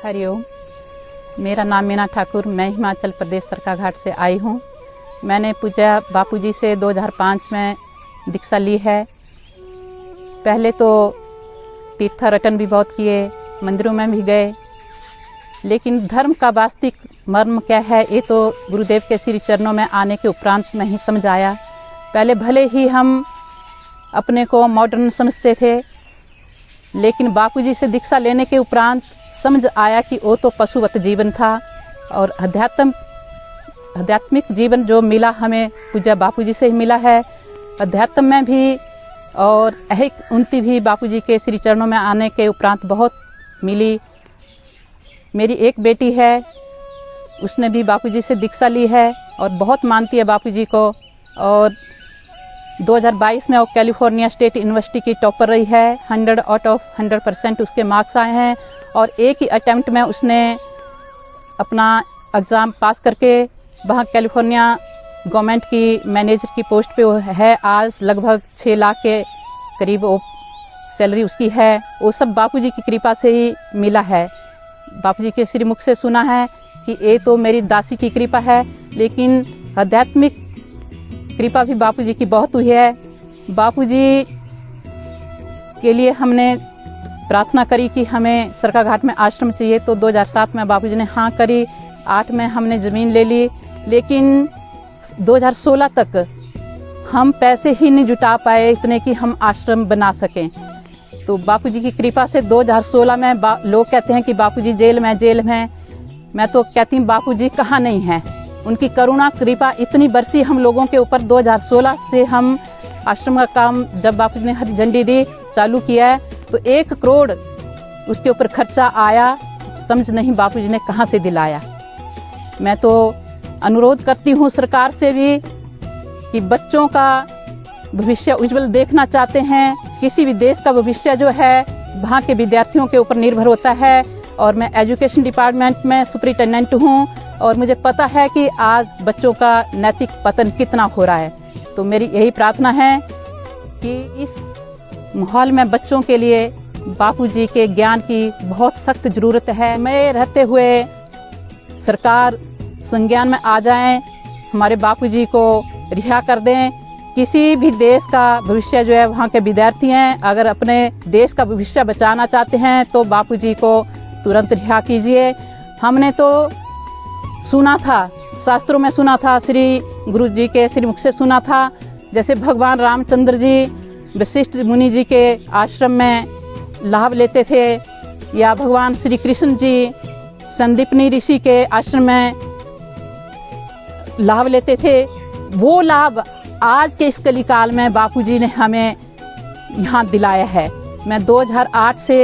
हरिओम। मेरा नाम मीना ठाकुर, मैं हिमाचल प्रदेश सरकाघाट से आई हूँ। मैंने पूज्य बापूजी से 2005 में दीक्षा ली है। पहले तो तीर्थाटन भी बहुत किए, मंदिरों में भी गए, लेकिन धर्म का वास्तविक मर्म क्या है ये तो गुरुदेव के श्री चरणों में आने के उपरांत में ही समझ आया। पहले भले ही हम अपने को मॉडर्न समझते थे, लेकिन बापूजी से दीक्षा लेने के उपरांत समझ आया कि वो तो पशुवत जीवन था और आध्यात्मिक जीवन जो मिला हमें पूज्य बापूजी से ही मिला है। अध्यात्म में भी और ऐहिक उन्नति भी बापूजी के श्री चरणों में आने के उपरांत बहुत मिली। मेरी एक बेटी है, उसने भी बापूजी से दीक्षा ली है और बहुत मानती है बापूजी को। और 2022 में वो कैलिफोर्निया स्टेट यूनिवर्सिटी की टॉपर रही है। 100 आउट ऑफ 100% उसके मार्क्स आए हैं और एक ही अटेम्प्ट में उसने अपना एग्ज़ाम पास करके वहाँ कैलिफोर्निया गवर्नमेंट की मैनेजर की पोस्ट पे वो है। आज लगभग 6 लाख के करीब वो सैलरी उसकी है। वो सब बापूजी की कृपा से ही मिला है। बापूजी के श्री मुख से सुना है कि ये तो मेरी दासी की कृपा है, लेकिन आध्यात्मिक कृपा भी बापूजी की बहुत हुई है। बापूजी के लिए हमने प्रार्थना करी कि हमें सरकाघाट में आश्रम चाहिए, तो 2007 में बापूजी ने हाँ करी। 8 में हमने ज़मीन ले ली, लेकिन 2016 तक हम पैसे ही नहीं जुटा पाए इतने कि हम आश्रम बना सकें। तो बापूजी की कृपा से 2016 में लोग कहते हैं कि बापूजी जेल में। मैं तो कहती हूँ बापूजी कहाँ नहीं है। उनकी करुणा कृपा इतनी बरसी हम लोगों के ऊपर। 2016 से हम आश्रम का काम जब बापूजी ने हरी झंडी दी चालू किया है, तो 1 करोड़ उसके ऊपर खर्चा आया। समझ नहीं बापूजी ने कहाँ से दिलाया। मैं तो अनुरोध करती हूँ सरकार से भी कि बच्चों का भविष्य उज्जवल देखना चाहते हैं। किसी भी देश का भविष्य जो है वहाँ के विद्यार्थियों के ऊपर निर्भर होता है। और मैं एजुकेशन डिपार्टमेंट में सुपरिटेंडेंट हूँ और मुझे पता है कि आज बच्चों का नैतिक पतन कितना हो रहा है। तो मेरी यही प्रार्थना है कि इस माहौल में बच्चों के लिए बापूजी के ज्ञान की बहुत सख्त जरूरत है। मैं रहते हुए सरकार संज्ञान में आ जाएं, हमारे बापूजी को रिहा कर दें। किसी भी देश का भविष्य जो है वहाँ के विद्यार्थी हैं, अगर अपने देश का भविष्य बचाना चाहते हैं तो बापूजी को तुरंत रिहा कीजिए। हमने तो सुना था, शास्त्रों में सुना था, श्री गुरु जी के श्री मुख से सुना था, जैसे भगवान रामचंद्र जी वशिष्ठ मुनि जी के आश्रम में लाभ लेते थे, या भगवान श्री कृष्ण जी संदीपनी ऋषि के आश्रम में लाभ लेते थे। वो लाभ आज के इस कलिकाल में बापूजी ने हमें यहाँ दिलाया है। मैं 2008 से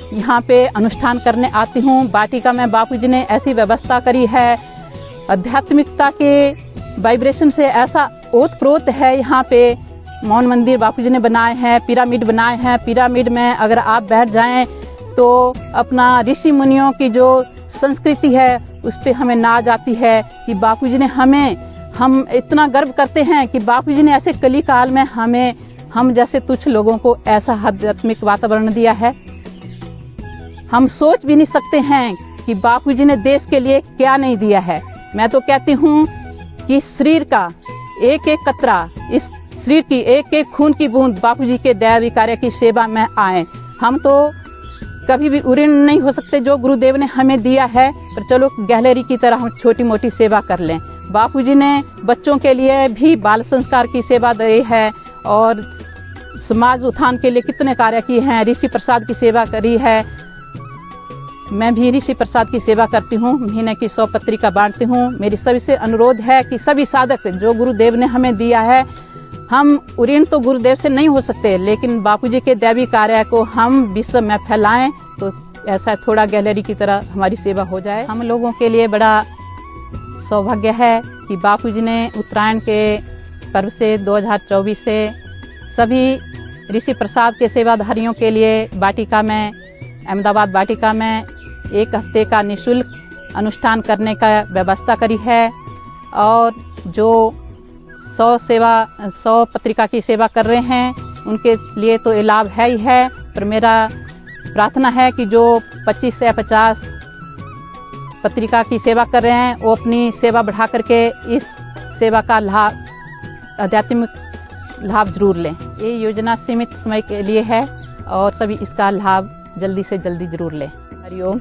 यहाँ पे अनुष्ठान करने आती हूँ। वाटिका में बापूजी ने ऐसी व्यवस्था करी है, आध्यात्मिकता के वाइब्रेशन से ऐसा ओतप्रोत है। यहाँ पे मौन मंदिर बापूजी ने बनाए हैं, पिरामिड बनाए हैं। पिरामिड में अगर आप बैठ जाएं तो अपना ऋषि मुनियों की जो संस्कृति है उस पे हमें नाज आती है कि बापूजी ने हम इतना गर्व करते हैं कि बापूजी ने ऐसे कलिकाल में हम जैसे तुच्छ लोगों को ऐसा आध्यात्मिक वातावरण दिया है। हम सोच भी नहीं सकते हैं कि बापूजी ने देश के लिए क्या नहीं दिया है। मैं तो कहती हूँ कि शरीर का एक एक कतरा, इस शरीर की एक एक खून की बूंद बापूजी के दैवी कार्य की सेवा में आए। हम तो कभी भी ऋणी नहीं हो सकते जो गुरुदेव ने हमें दिया है, पर चलो गहलेरी की तरह हम छोटी मोटी सेवा कर लें। बापूजी ने बच्चों के लिए भी बाल संस्कार की सेवा दी है और समाज उत्थान के लिए कितने कार्य किए हैं। ऋषि प्रसाद की सेवा करी है। मैं भी ऋषि प्रसाद की सेवा करती हूँ, महीने की 100 पत्रिका बांटती हूँ। मेरी सभी से अनुरोध है कि सभी साधक जो गुरुदेव ने हमें दिया है, हम ऋणी तो गुरुदेव से नहीं हो सकते, लेकिन बापूजी के दैवी कार्य को हम विश्व में फैलाएं तो ऐसा थोड़ा गैलरी की तरह हमारी सेवा हो जाए। हम लोगों के लिए बड़ा सौभाग्य है कि बापूजी ने उत्तरायण के पर्व से 2024 से सभी ऋषि प्रसाद के सेवाधारियों के लिए वाटिका में, अहमदाबाद वाटिका में 1 हफ्ते का निःशुल्क अनुष्ठान करने का व्यवस्था करी है। और जो 100 पत्रिका की सेवा कर रहे हैं उनके लिए तो ये लाभ है ही है, पर मेरा प्रार्थना है कि जो 25 से 50 पत्रिका की सेवा कर रहे हैं वो अपनी सेवा बढ़ा करके इस सेवा का लाभ, आध्यात्मिक लाभ जरूर लें। ये योजना सीमित समय के लिए है और सभी इसका लाभ जल्दी से जल्दी जरूर लें। हरिओम।